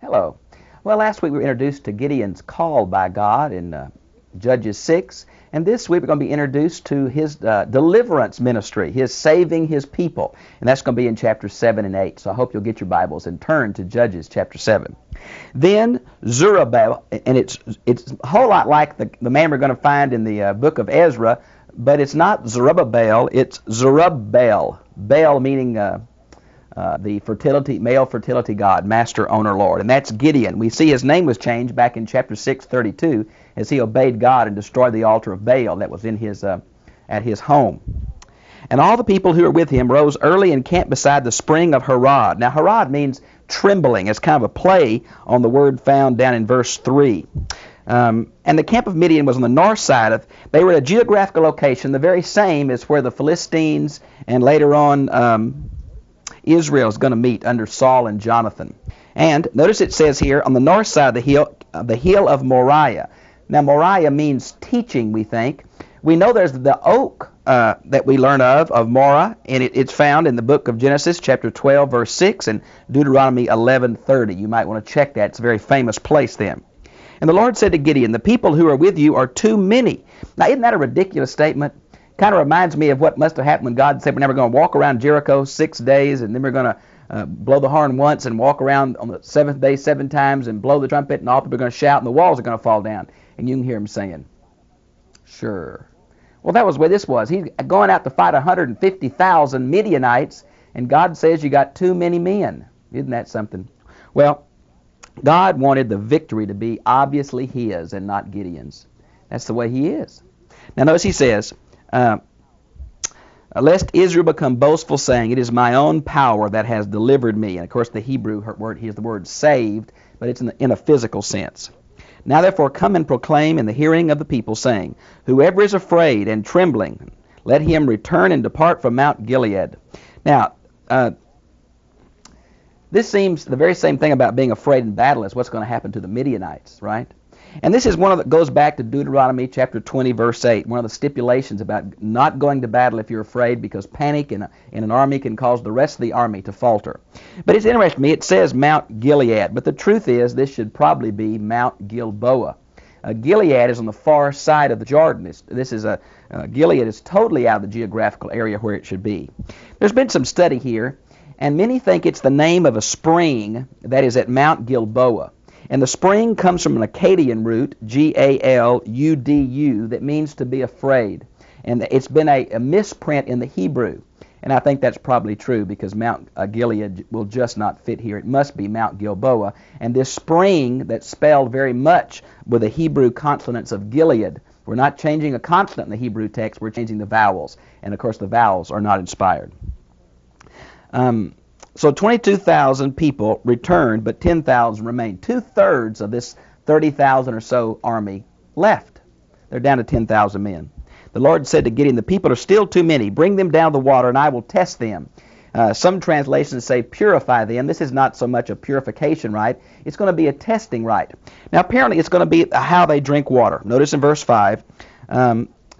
Hello. Well, last week we were introduced to Gideon's call by God in Judges 6, and this week we're going to be introduced to his deliverance ministry, his saving his people, and that's going to be in chapters 7 and 8. So I hope you'll get your Bibles and turn to Judges chapter 7. Then Zerubbabel, and it's a whole lot like the man we're going to find in the book of Ezra, but it's not Zerubbabel, it's Zerubbabel. Baal meaning the male fertility god, master, owner, Lord. And that's Gideon. We see his name was changed back in chapter 6:32 as he obeyed God and destroyed the altar of Baal that was in his at his home. And all the people who were with him rose early and camped beside the spring of Harod. Now, Harod means trembling. It's kind of a play on the word found down in verse 3. And the camp of Midian was on the north side they were at a geographical location, the very same as where the Philistines and later on Israel is going to meet under Saul and Jonathan. And notice it says here on the north side of the hill of Moriah. Now Moriah means teaching, we think. We know there's the oak that we learn of Morah, and it's found in the book of Genesis chapter 12 verse 6 and Deuteronomy 11:30. You might want to check that. It's a very famous place then. And the Lord said to Gideon, the people who are with you are too many. Now isn't that a ridiculous statement? Kind of reminds me of what must have happened when God said we're never going to walk around Jericho 6 days, and then we're going to blow the horn once and walk around on the seventh day 7 times and blow the trumpet, and all people are going to shout and the walls are going to fall down. And you can hear him saying, sure. Well, that was where this was. He's going out to fight 150,000 Midianites, and God says you got too many men. Isn't that something? Well, God wanted the victory to be obviously his and not Gideon's. That's the way he is. Now notice he says, lest Israel become boastful, saying, it is my own power that has delivered me. And of course the Hebrew word here is the word saved, but it's in a physical sense. Now therefore come and proclaim in the hearing of the people, saying, whoever is afraid and trembling, let him return and depart from Mount Gilead. Now, this seems the very same thing about being afraid in battle as what's going to happen to the Midianites, right? And this is one that goes back to Deuteronomy chapter 20, verse 8, one of the stipulations about not going to battle if you're afraid, because panic in an army can cause the rest of the army to falter. But it's interesting to me, it says Mount Gilead, but the truth is this should probably be Mount Gilboa. Gilead is on the far side of the Jordan. Gilead is totally out of the geographical area where it should be. There's been some study here, and many think it's the name of a spring that is at Mount Gilboa. And the spring comes from an Akkadian root, G-A-L-U-D-U, that means to be afraid. And it's been a misprint in the Hebrew. And I think that's probably true because Mount Gilead will just not fit here. It must be Mount Gilboa. And this spring that's spelled very much with the Hebrew consonants of Gilead. We're not changing a consonant in the Hebrew text, we're changing the vowels. And of course the vowels are not inspired. So 22,000 people returned, but 10,000 remained. 2/3 of this 30,000 or so army left. They're down to 10,000 men. The Lord said to Gideon, the people are still too many. Bring them down the water, and I will test them. Some translations say purify them. This is not so much a purification rite. It's going to be a testing rite. Now, apparently, it's going to be how they drink water. Notice in verse 5,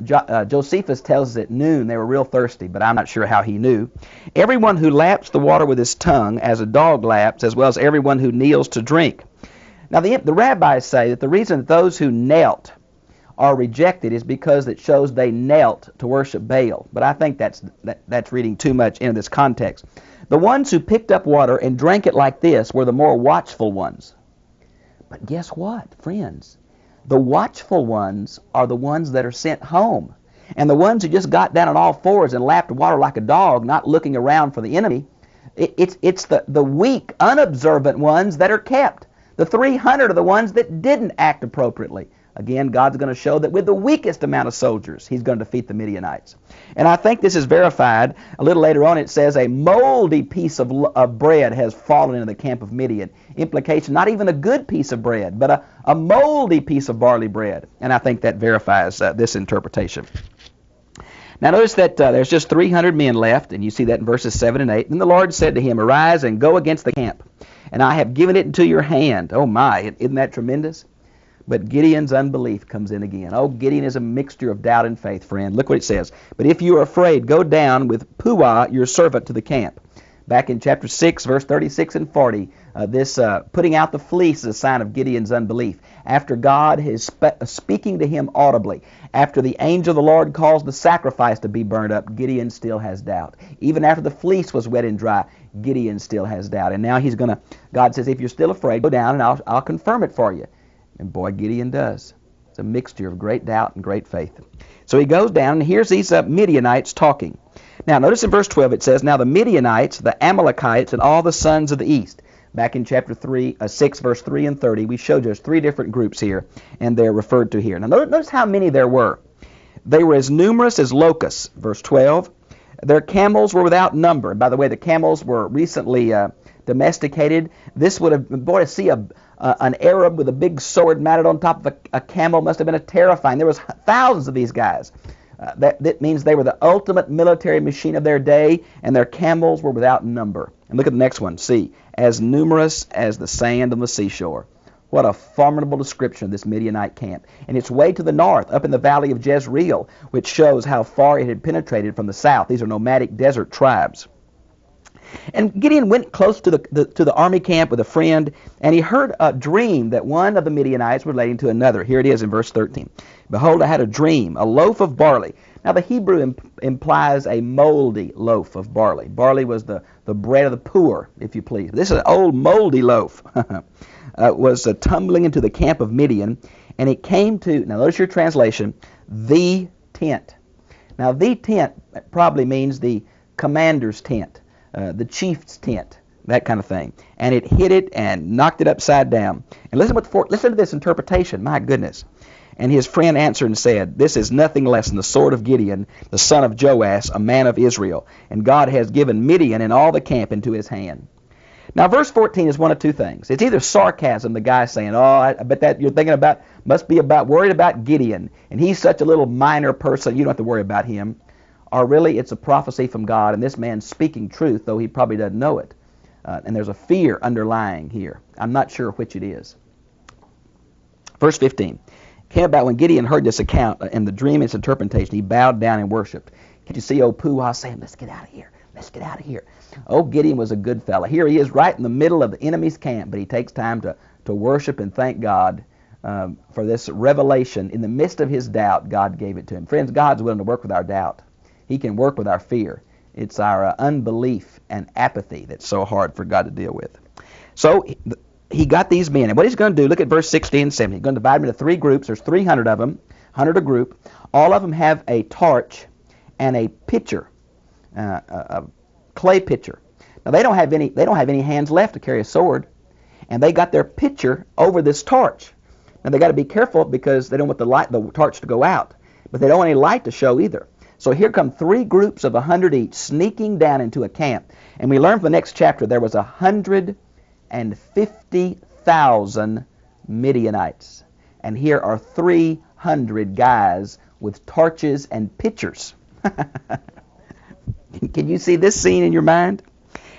Josephus tells us at noon they were real thirsty, but I'm not sure how he knew. Everyone who laps the water with his tongue, as a dog laps, as well as everyone who kneels to drink. Now the rabbis say that the reason that those who knelt are rejected is because it shows they knelt to worship Baal. But I think that's reading too much into this context. The ones who picked up water and drank it like this were the more watchful ones. But guess what, friends? The watchful ones are the ones that are sent home. And the ones who just got down on all fours and lapped water like a dog, not looking around for the enemy, it's the weak, unobservant ones that are kept. The 300 are the ones that didn't act appropriately. Again, God's going to show that with the weakest amount of soldiers, he's going to defeat the Midianites. And I think this is verified. A little later on it says a moldy piece of bread has fallen into the camp of Midian. Implication, not even a good piece of bread, but a moldy piece of barley bread. And I think that verifies this interpretation. Now notice that there's just 300 men left, and you see that in verses 7 and 8. And the Lord said to him, arise and go against the camp, and I have given it into your hand. Oh my, isn't that tremendous? But Gideon's unbelief comes in again. Oh, Gideon is a mixture of doubt and faith, friend. Look what it says. But if you are afraid, go down with Puah, your servant, to the camp. Back in chapter 6, verse 36 and 40, this putting out the fleece is a sign of Gideon's unbelief. After God is speaking to him audibly, after the angel of the Lord caused the sacrifice to be burned up, Gideon still has doubt. Even after the fleece was wet and dry, Gideon still has doubt. And now God says, if you're still afraid, go down and I'll confirm it for you. And boy, Gideon does. It's a mixture of great doubt and great faith. So he goes down and hears these Midianites talking. Now notice in verse 12 it says, now the Midianites, the Amalekites, and all the sons of the east. Back in chapter 6, verse 3 and 30, we showed you there's three different groups here, and they're referred to here. Now notice how many there were. They were as numerous as locusts, verse 12. Their camels were without number. And by the way, the camels were recently domesticated. This would have, boy, to see an Arab with a big sword mounted on top of a camel must have been terrifying. There was thousands of these guys. That means they were the ultimate military machine of their day, and their camels were without number. And look at the next one. See, as numerous as the sand on the seashore. What a formidable description of this Midianite camp. And it's way to the north, up in the valley of Jezreel, which shows how far it had penetrated from the south. These are nomadic desert tribes. And Gideon went close to the army camp with a friend, and he heard a dream that one of the Midianites was relating to another. Here it is in verse 13. Behold, I had a dream, a loaf of barley. Now the Hebrew implies a moldy loaf of barley. Barley was the bread of the poor, if you please. This is an old moldy loaf. Was tumbling into the camp of Midian, and it came to, now notice your translation, the tent. Now the tent probably means the commander's tent. The chief's tent, that kind of thing. And it hit it and knocked it upside down. And listen to this interpretation, my goodness. And his friend answered and said, this is nothing less than the sword of Gideon, the son of Joash, a man of Israel. And God has given Midian and all the camp into his hand. Now, verse 14 is one of two things. It's either sarcasm, the guy saying, I bet that you're thinking about, worried about Gideon. And he's such a little minor person, you don't have to worry about him. Or really, it's a prophecy from God, and this man's speaking truth, though he probably doesn't know it. And there's a fear underlying here. I'm not sure which it is. Verse 15. Came about when Gideon heard this account and the dream and its interpretation, he bowed down and worshipped. Can't you see old Pooh-Wah saying, let's get out of here. Let's get out of here. Oh, Gideon was a good fella. Here he is right in the middle of the enemy's camp, but he takes time to worship and thank God for this revelation. In the midst of his doubt, God gave it to him. Friends, God's willing to work with our doubt. He can work with our fear. It's our unbelief and apathy that's so hard for God to deal with. So he got these men. And what he's going to do, look at verse 16 and 17. He's going to divide them into three groups. There's 300 of them, 100 a group. All of them have a torch and a pitcher, a clay pitcher. Now they don't have any hands left to carry a sword, and they got their pitcher over this torch. Now they got to be careful because they don't want the torch to go out, but they don't want any light to show either. So here come three groups of 100 each sneaking down into a camp. And we learn from the next chapter there was 150,000 Midianites. And here are 300 guys with torches and pitchers. Can you see this scene in your mind?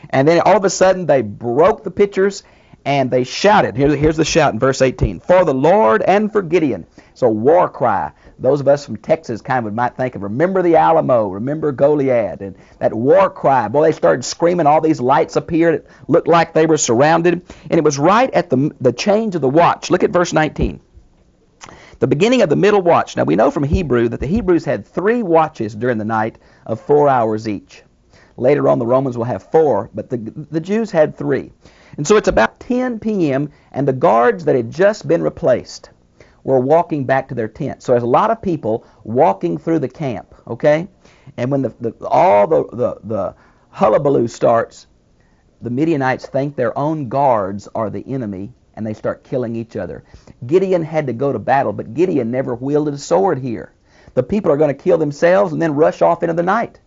And then all of a sudden they broke the pitchers and they shouted. Here's the shout in verse 18. For the Lord and for Gideon. So war cry. Those of us from Texas kind of might think of, remember the Alamo, remember Goliad, and that war cry. Boy, they started screaming. All these lights appeared. It looked like they were surrounded. And it was right at the change of the watch. Look at verse 19. The beginning of the middle watch. Now we know from Hebrew that the Hebrews had 3 watches during the night of 4 hours each. Later on the Romans will have 4, but the Jews had 3. And so it's about 10 p.m. and the guards that had just been replaced were walking back to their tent. So there's a lot of people walking through the camp, okay? And when the hullabaloo starts, the Midianites think their own guards are the enemy, and they start killing each other. Gideon had to go to battle, but Gideon never wielded a sword here. The people are going to kill themselves and then rush off into the night.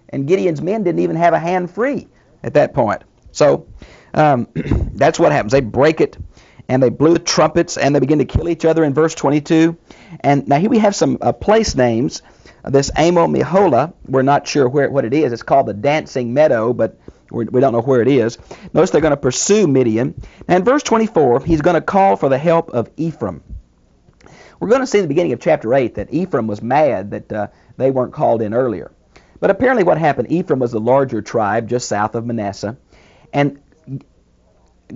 And Gideon's men didn't even have a hand free at that point. So that's what happens. They break it, and they blew the trumpets, and they begin to kill each other in verse 22. And now here we have some place names. This Amo Meholah, we're not sure what it is. It's called the Dancing Meadow, but we don't know where it is. Notice they're going to pursue Midian. And in verse 24, he's going to call for the help of Ephraim. We're going to see in the beginning of chapter 8 that Ephraim was mad that they weren't called in earlier. But apparently what happened, Ephraim was the larger tribe just south of Manasseh, and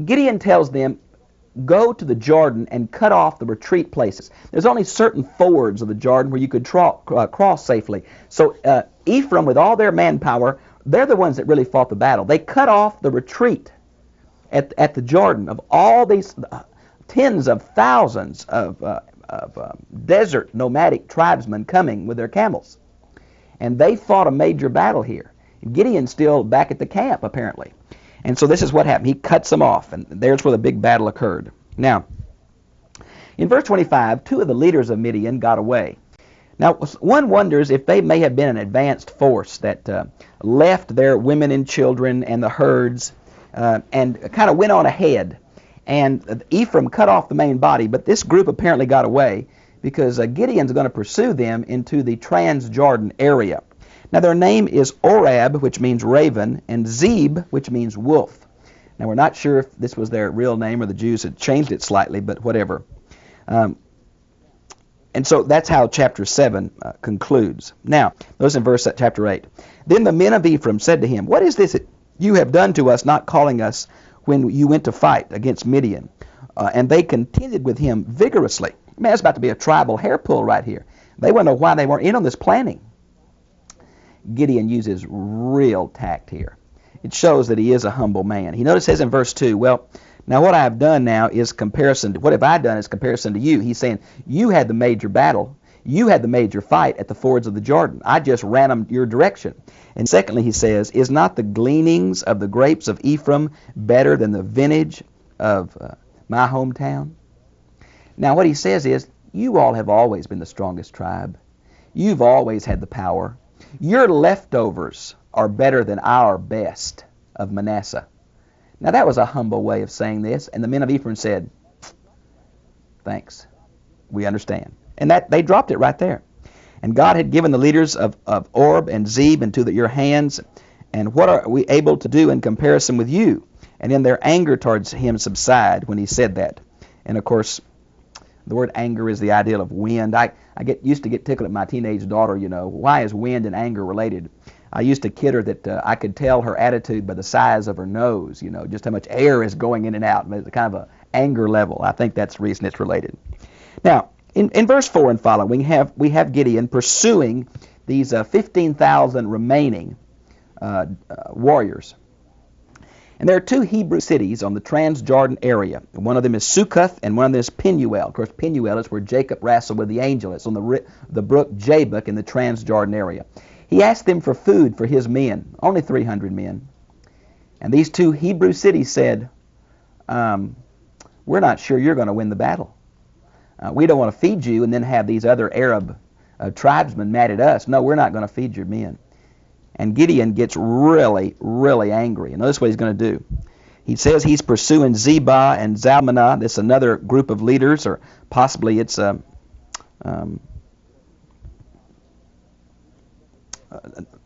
Gideon tells them, go to the Jordan and cut off the retreat places. There's only certain fords of the Jordan where you could cross safely. So Ephraim, with all their manpower, they're the ones that really fought the battle. They cut off the retreat at the Jordan of all these tens of thousands of desert nomadic tribesmen coming with their camels. And they fought a major battle here. Gideon's still back at the camp, apparently. And so this is what happened. He cuts them off, and there's where the big battle occurred. Now, in verse 25, 2 of the leaders of Midian got away. Now, one wonders if they may have been an advanced force that left their women and children and the herds and kind of went on ahead. And Ephraim cut off the main body, but this group apparently got away because Gideon's going to pursue them into the Transjordan area. Now, their name is Orab, which means raven, and Zeb, which means wolf. Now, we're not sure if this was their real name or the Jews had changed it slightly, but whatever. And so that's how chapter 7 concludes. Now, notice in verse chapter 8. Then the men of Ephraim said to him, what is this that you have done to us, not calling us when you went to fight against Midian? And they contended with him vigorously. Man, it's about to be a tribal hair pull right here. They wonder why they weren't in on this planning. Gideon uses real tact here. It shows that he is a humble man. He says in verse 2, well, now what I have done now is comparison to, what have I done is comparison to you. He's saying, you had the major battle. You had the major fight at the fords of the Jordan. I just ran them your direction. And secondly, he says, is not the gleanings of the grapes of Ephraim better than the vintage of my hometown? Now what he says is, you all have always been the strongest tribe. You've always had the power. Your leftovers are better than our best of Manasseh. Now that was a humble way of saying this, and the men of Ephraim said, thanks, we understand. And that they dropped it right there. And God had given the leaders of Orb and Zeb into your hands, and what are we able to do in comparison with you? And then their anger towards him subsided when he said that. And of course, the word anger is the ideal of wind. I used to get tickled at my teenage daughter, why is wind and anger related? I used to kid her that I could tell her attitude by the size of her nose, just how much air is going in and out. It's kind of an anger level. I think that's the reason it's related. Now, in verse 4 and following, we have Gideon pursuing these 15,000 remaining warriors. And there are 2 Hebrew cities on the Transjordan area. One of them is Succoth, and one of them is Penuel. Of course, Penuel is where Jacob wrestled with the angel. It's on the brook Jabbok in the Transjordan area. He asked them for food for his men, only 300 men. And these 2 Hebrew cities said, we're not sure you're going to win the battle. We don't want to feed you and then have these other Arab tribesmen mad at us. No, we're not going to feed your men. And Gideon gets really, really angry. And notice what he's going to do. He says he's pursuing Zebah and Zalmunna. This is another group of leaders, or possibly it's part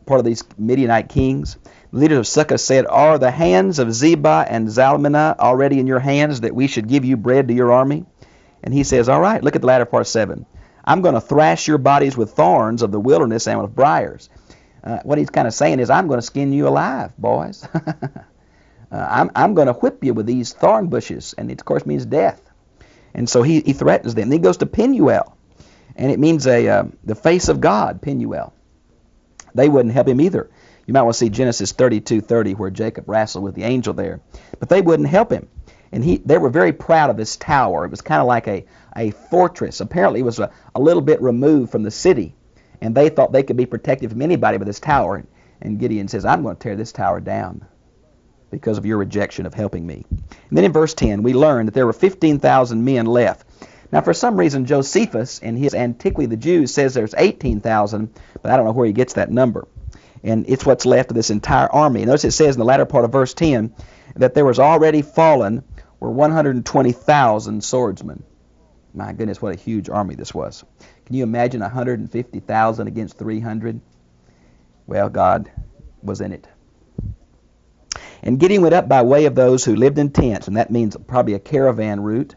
of these Midianite kings. The leaders of Succoth said, are the hands of Zebah and Zalmunna already in your hands that we should give you bread to your army? And he says, all right, look at the latter part 7. I'm going to thrash your bodies with thorns of the wilderness and with briars. What he's kind of saying is, I'm going to skin you alive, boys. I'm going to whip you with these thorn bushes, and it, of course, means death. And so he threatens them. Then he goes to Penuel, and it means the face of God, Penuel. They wouldn't help him either. You might want to see Genesis 32:30, where Jacob wrestled with the angel there. But they wouldn't help him. And they were very proud of this tower. It was kind of like a fortress. Apparently, it was a little bit removed from the city. And they thought they could be protected from anybody with this tower. And Gideon says, I'm going to tear this tower down because of your rejection of helping me. And then in verse 10, we learn that there were 15,000 men left. Now, for some reason, Josephus, in his Antiquity of the Jews, says there's 18,000, but I don't know where he gets that number. And it's what's left of this entire army. Notice it says in the latter part of verse 10 that there was already fallen were 120,000 swordsmen. My goodness, what a huge army this was. Can you imagine 150,000 against 300? Well, God was in it. And Gideon went up by way of those who lived in tents, and that means probably a caravan route,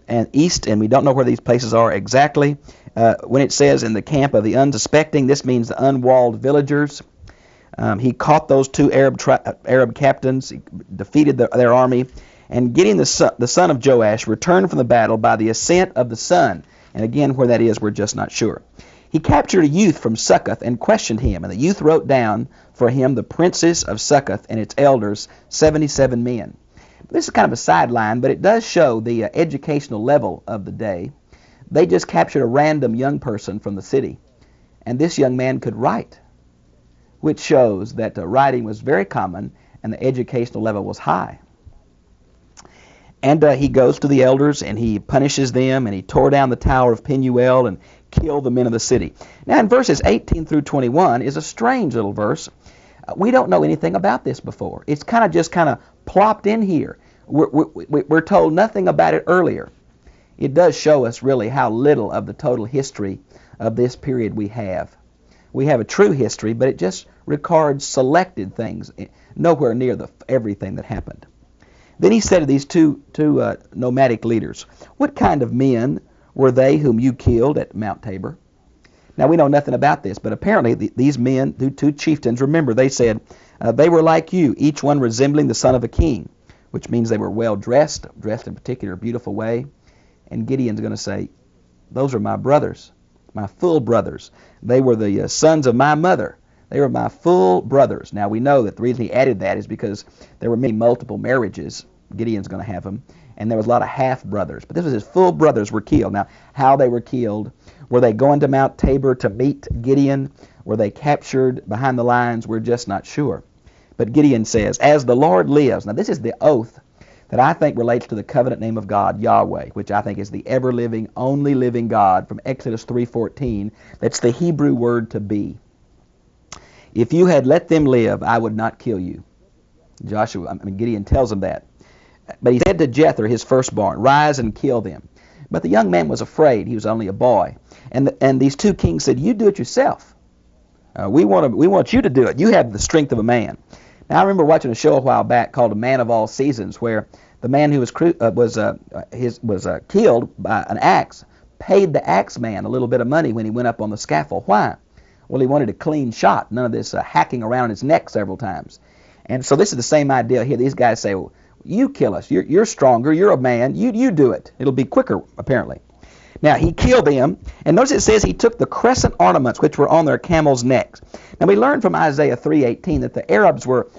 and east, and we don't know where these places are exactly. When it says in the camp of the unsuspecting, this means the unwalled villagers. He caught those two Arab captains, he defeated their army, and Gideon, the son of Joash, returned from the battle by the ascent of the sun. And again, where that is, we're just not sure. He captured a youth from Succoth and questioned him, and the youth wrote down for him the princes of Succoth and its elders, 77 men. This is kind of a sideline, but it does show the educational level of the day. They just captured a random young person from the city, and this young man could write, which shows that writing was very common and the educational level was high. And he goes to the elders and he punishes them, and he tore down the tower of Penuel and killed the men of the city. Now in verses 18 through 21 is a strange little verse. We don't know anything about this before. It's kind of plopped in here. We're told nothing about it earlier. It does show us really how little of the total history of this period we have. We have a true history, but it just records selected things, nowhere near everything that happened. Then he said to these two nomadic leaders, "What kind of men were they whom you killed at Mount Tabor?" Now we know nothing about this, but apparently these men, the two chieftains, remember they said, they were like you, each one resembling the son of a king, which means they were well dressed in a particular beautiful way. And Gideon's going to say, those are my brothers, my full brothers. They were the sons of my mother. They were my full brothers. Now we know that the reason he added that is because there were many multiple marriages. Gideon's going to have them. And there was a lot of half-brothers. But this was his full brothers were killed. Now, how they were killed, were they going to Mount Tabor to meet Gideon? Were they captured behind the lines? We're just not sure. But Gideon says, as the Lord lives. Now, this is the oath that I think relates to the covenant name of God, Yahweh, which I think is the ever-living, only living God from Exodus 3:14. That's the Hebrew word to be. If you had let them live, I would not kill you. Gideon tells him that. But he said to Jether, his firstborn, rise and kill them. But the young man was afraid. He was only a boy. And these two kings said, you do it yourself. We want you to do it. You have the strength of a man. Now, I remember watching a show a while back called A Man of All Seasons, where the man who was killed by an axe paid the axe man a little bit of money when he went up on the scaffold. Why? Well, he wanted a clean shot, none of this hacking around his neck several times. And so this is the same idea here. These guys say, well, you kill us. You're stronger. You're a man. You do it. It'll be quicker, apparently. Now, he killed them, and notice it says he took the crescent ornaments which were on their camels' necks. Now, we learned from Isaiah 3:18 that the Arabs were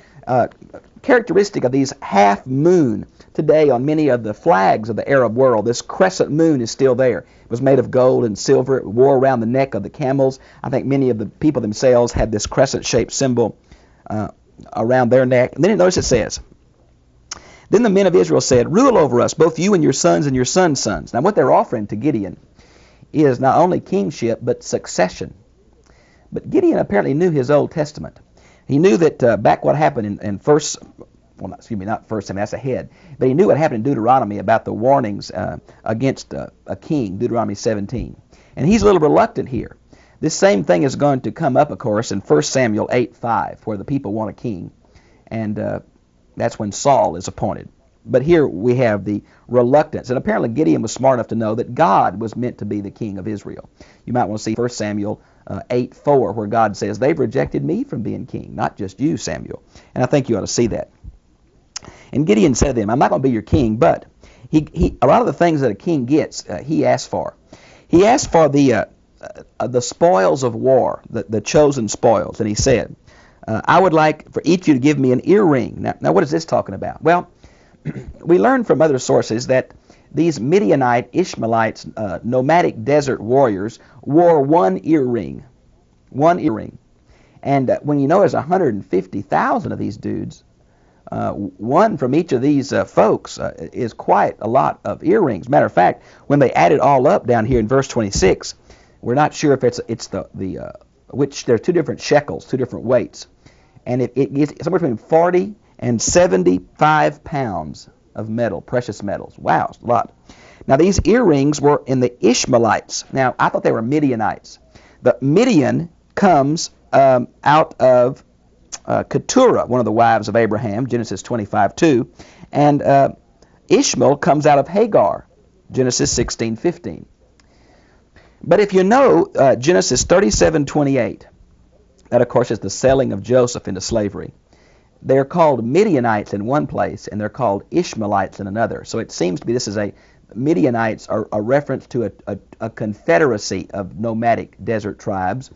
characteristic of these half-moon. Today, on many of the flags of the Arab world, this crescent moon is still there. It was made of gold and silver. It wore around the neck of the camels. I think many of the people themselves had this crescent-shaped symbol around their neck. And then notice it says, then the men of Israel said, rule over us, both you and your sons and your sons' sons. Now what they're offering to Gideon is not only kingship, but succession. But Gideon apparently knew his Old Testament. He knew that back what happened in not First Samuel, that's ahead. But he knew what happened in Deuteronomy about the warnings against a king, Deuteronomy 17. And he's a little reluctant here. This same thing is going to come up, of course, in 1 Samuel 8:5, where the people want a king. And that's when Saul is appointed. But here we have the reluctance. And apparently Gideon was smart enough to know that God was meant to be the king of Israel. You might want to see 1 Samuel 8:4, where God says, they've rejected me from being king, not just you, Samuel. And I think you ought to see that. And Gideon said to them, I'm not going to be your king, but a lot of the things that a king gets, he asked for. He asked for the spoils of war, the chosen spoils. And he said, I would like for each of you to give me an earring. Now what is this talking about? Well, we learn from other sources that these Midianite Ishmaelites, nomadic desert warriors, wore one earring. One earring. And when you know there's 150,000 of these dudes, one from each of these folks is quite a lot of earrings. Matter of fact, when they add it all up down here in verse 26, we're not sure if it's which there are two different shekels, two different weights. And it's somewhere between 40 and 75 pounds of metal, precious metals. Wow, it's a lot. Now, these earrings were in the Ishmaelites. Now, I thought they were Midianites. The Midian comes out of Keturah, one of the wives of Abraham, Genesis 25:2. And Ishmael comes out of Hagar, Genesis 16:15. But if you know Genesis 37:28, That, of course, is the selling of Joseph into slavery. They're called Midianites in one place, and they're called Ishmaelites in another. So it seems to be Midianites are a reference to a confederacy of nomadic desert tribes.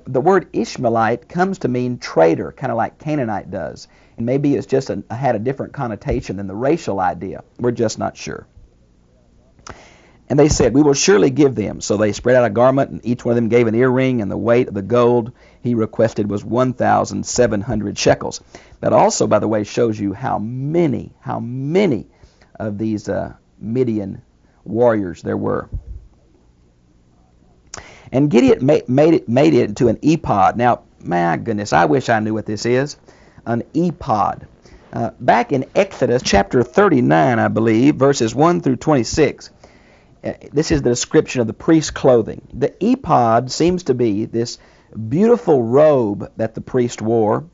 The word Ishmaelite comes to mean traitor, kind of like Canaanite does. And maybe it's just had a different connotation than the racial idea. We're just not sure. And they said, we will surely give them. So they spread out a garment, and each one of them gave an earring, and the weight of the gold he requested was 1,700 shekels. That also, by the way, shows you how many of these Midian warriors there were. And Gideon made it into an ephod. Now, my goodness, I wish I knew what this is. An ephod. Back in Exodus chapter 39, I believe, verses 1 through 26, this is the description of the priest's clothing. The ephod seems to be this beautiful robe that the priest wore,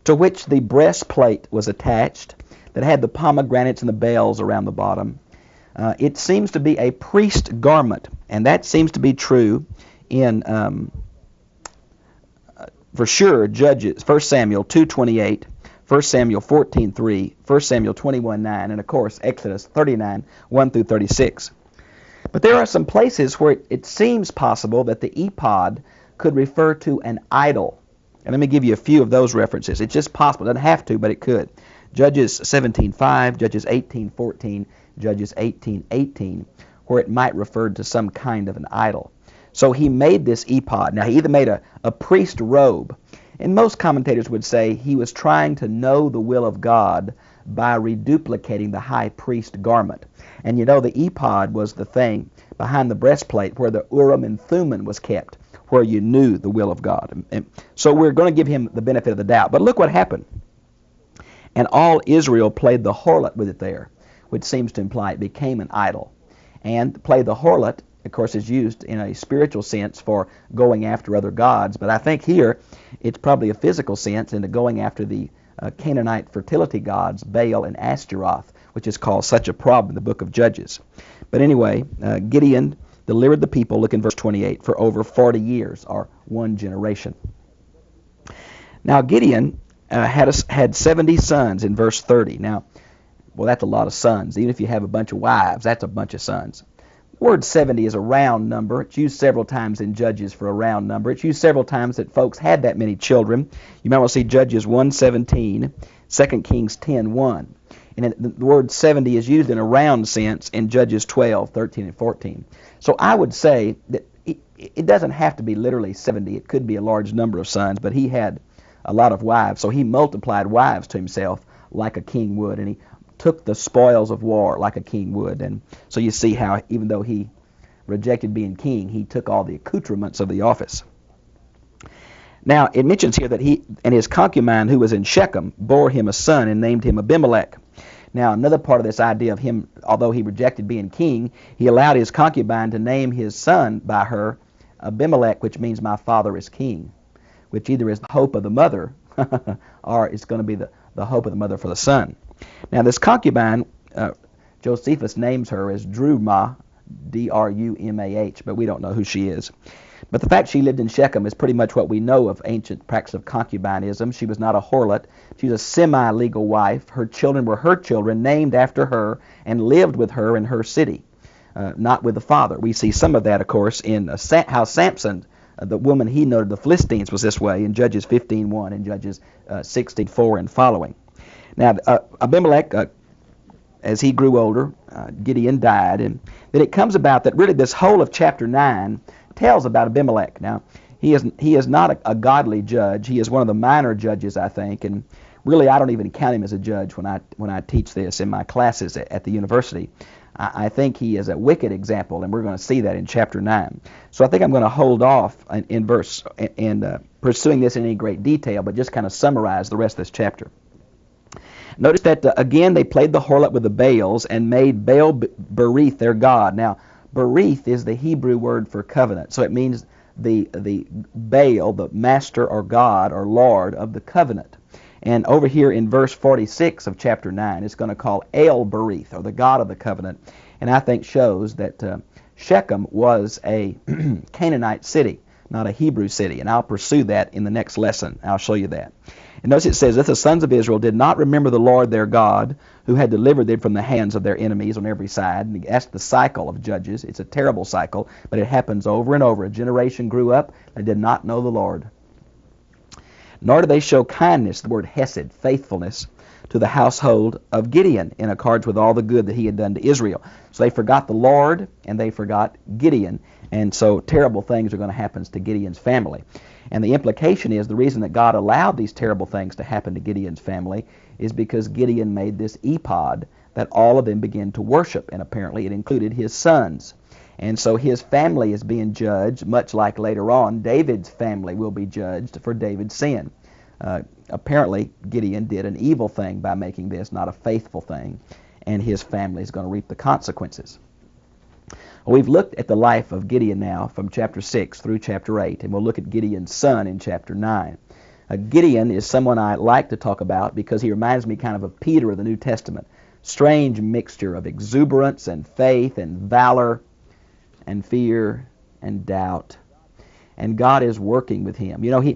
to which the breastplate was attached, that had the pomegranates and the bells around the bottom. It seems to be a priest garment, and that seems to be true in, for sure, Judges, 1 Samuel 2:28, 1 Samuel 14:3, 1 Samuel 21:9, and of course Exodus 39, 1 through 36. But there are some places where it seems possible that the ephod could refer to an idol. And let me give you a few of those references. It's just possible. It doesn't have to, but it could. Judges 17:5, Judges 18:14, Judges 18:18, where it might refer to some kind of an idol. So he made this ephod. Now, he either made a priest robe, and most commentators would say he was trying to know the will of God by reduplicating the high priest garment. And you know, the ephod was the thing behind the breastplate where the Urim and Thummim was kept, where you knew the will of God. And so we're going to give him the benefit of the doubt. But look what happened. And all Israel played the harlot with it there, which seems to imply it became an idol. And play the harlot, of course, is used in a spiritual sense for going after other gods. But I think here it's probably a physical sense into going after the Canaanite fertility gods, Baal and Ashtaroth, which is called such a problem in the book of Judges. But anyway, Gideon delivered the people, look in verse 28, for over 40 years, or one generation. Now Gideon had 70 sons in verse 30. Now, well, that's a lot of sons. Even if you have a bunch of wives, that's a bunch of sons. The word 70 is a round number. It's used several times in Judges for a round number. It's used several times that folks had that many children. You might want to see Judges 1:17, 2 Kings 10:1. And the word 70 is used in a round sense in Judges 12:13 and 14. So I would say that it doesn't have to be literally 70. It could be a large number of sons, but he had a lot of wives. So he multiplied wives to himself like a king would, and he took the spoils of war like a king would. And so you see how even though he rejected being king, he took all the accoutrements of the office. Now, it mentions here that he and his concubine who was in Shechem bore him a son and named him Abimelech. Now, another part of this idea of him, although he rejected being king, he allowed his concubine to name his son by her Abimelech, which means my father is king, which either is the hope of the mother or it's going to be the hope of the mother for the son. Now, this concubine, Josephus names her as Drumah, D-R-U-M-A-H, but we don't know who she is. But the fact she lived in Shechem is pretty much what we know of ancient practice of concubinism. She was not a harlot. She was a semi-legal wife. Her children were her children, named after her, and lived with her in her city, not with the father. We see some of that, of course, in how Samson, the woman he noted, the Philistines, was this way in Judges 15:1 and Judges 16:4 and following. Now, Abimelech, as he grew older, Gideon died, and then it comes about that really this whole of chapter 9 tells about Abimelech. Now, he is not a godly judge. He is one of the minor judges, I think, and really I don't even count him as a judge when I teach this in my classes at the university. I think he is a wicked example, and we're going to see that in chapter 9. So I think I'm going to hold off in verse and pursuing this in any great detail, but just kind of summarize the rest of this chapter. Notice that, again, they played the harlot with the Baals and made Baal Berith their god. Now, Berith is the Hebrew word for covenant, so it means the Baal, the master or god or lord of the covenant. And over here in verse 46 of chapter 9, it's going to call El Berith, or the god of the covenant, and I think shows that Shechem was a Canaanite city. not a Hebrew city. And I'll pursue that in the next lesson. I'll show you that. And notice it says, if the sons of Israel did not remember the Lord their God, who had delivered them from the hands of their enemies on every side. And that's the cycle of Judges. It's a terrible cycle, but it happens over and over. A generation grew up and did not know the Lord. Nor do they show kindness, the word hesed, faithfulness, to the household of Gideon, in accordance with all the good that he had done to Israel. So they forgot the Lord, and they forgot Gideon, and so terrible things are going to happen to Gideon's family. And the implication is the reason that God allowed these terrible things to happen to Gideon's family is because Gideon made this ephod that all of them began to worship, and apparently it included his sons. And so his family is being judged, much like later on David's family will be judged for David's sin. Apparently Gideon did an evil thing by making this, not a faithful thing, and his family is going to reap the consequences. Well, we've looked at the life of Gideon now from chapter 6 through chapter 8, and we'll look at Gideon's son in chapter 9. Gideon is someone I like to talk about because he reminds me kind of Peter of the New Testament. Strange mixture of exuberance and faith and valor and fear and doubt. And God is working with him. You know,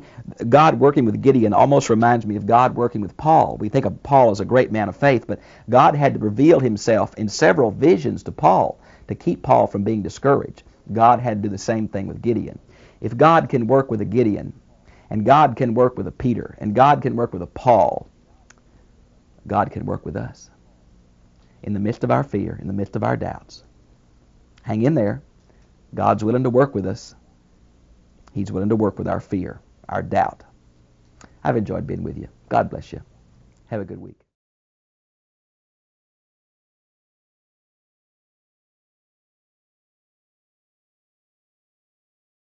God working with Gideon almost reminds me of God working with Paul. We think of Paul as a great man of faith, but God had to reveal himself in several visions to Paul to keep Paul from being discouraged. God had to do the same thing with Gideon. If God can work with a Gideon, and God can work with a Peter, and God can work with a Paul, God can work with us. In the midst of our fear, in the midst of our doubts. Hang in there. God's willing to work with us. He's willing to work with our fear, our doubt. I've enjoyed being with you. God bless you. Have a good week.